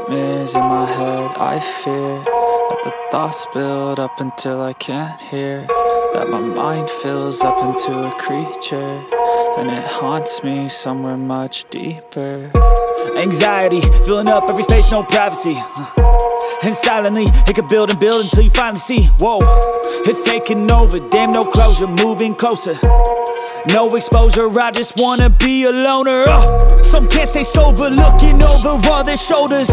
nightmares in my head. I fear that the thoughts build up until I can't hear, that my mind fills up into a creature, and it haunts me somewhere much deeper. Anxiety filling up every space, no privacy. And silently, it could build and build until you finally see, whoa, it's taking over, damn, no closure, moving closer. No exposure, I just wanna be a loner. Some can't stay sober, looking over all their shoulders,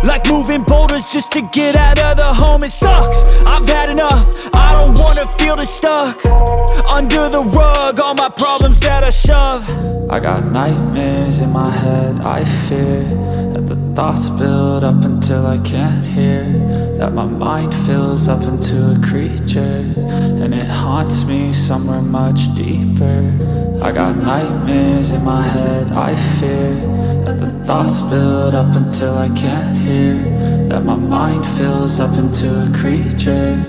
like moving boulders just to get out of the home. It sucks, I've had enough, I don't wanna feel the stuck under the rug, all my problems that I shove. I got nightmares in my head, I fear that the thoughts build up until I can't hear, that my mind fills up into a creature, and it haunts me somewhere much deeper. I got nightmares in my head, I fear that the thoughts build up until I can't hear, that my mind fills up into a creature,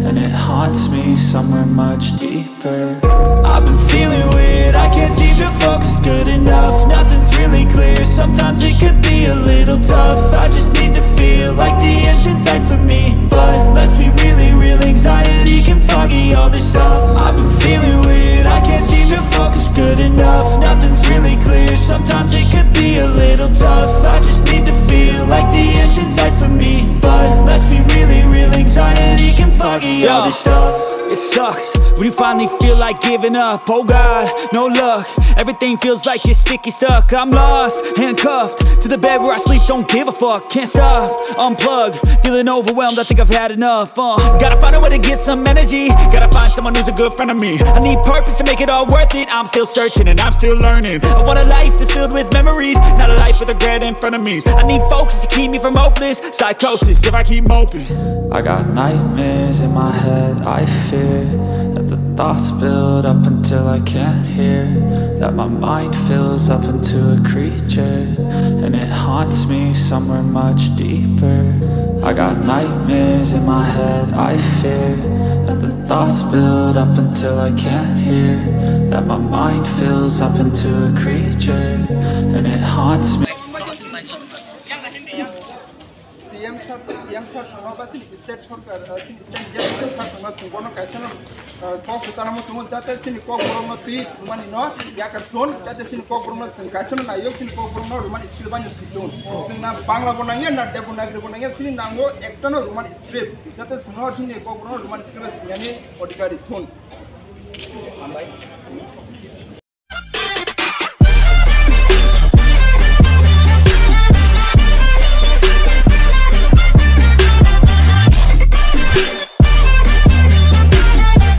and it haunts me somewhere much deeper. I've been feeling weird, I can't seem to focus good enough. Nothing's really clear, sometimes it could be a little tough. I just need to feel like the end's in sight for me, but let's be really real, anxiety can foggy all this stuff. I've been feeling weird, I can't seem to focus good enough. Nothing's really clear, sometimes it could be a little tough. I just need to feel like the end's in sight for me, but let's be really real, anxiety can foggy all this stuff. It sucks when you finally feel like giving up. Oh God, no luck, everything feels like you're sticky stuck. I'm lost, handcuffed to the bed where I sleep, don't give a fuck. Can't stop, unplug, feeling overwhelmed, I think I've had enough. Gotta find a way to get some energy, gotta find someone who's a good friend of me. I need purpose to make it all worth it, I'm still searching and I'm still learning. I want a life that's filled with memories, not a life with regret in front of me. I need focus to keep me from hopeless psychosis if I keep moping. I got nightmares in my head, I fear that the thoughts build up until I can't hear, that my mind fills up into a creature, and it haunts me somewhere much deeper. I got nightmares in my head, I fear that the thoughts build up until I can't hear, that my mind fills up into a creature, and it haunts me. CM সভাপতি state সরকার state general সরকার সুবর্ণ কাইছন cock তানাম Suman জাতে সিনি kokborok no tui rumani no yakar thon jate sini kokborok no kaইছন na yo sini kokborok no rumani silbani siton singna bangla bonangya na devanagari bonangya sini nango ekta no rumani script jate suno sini kokborok no rumani script singani odikari thon ambai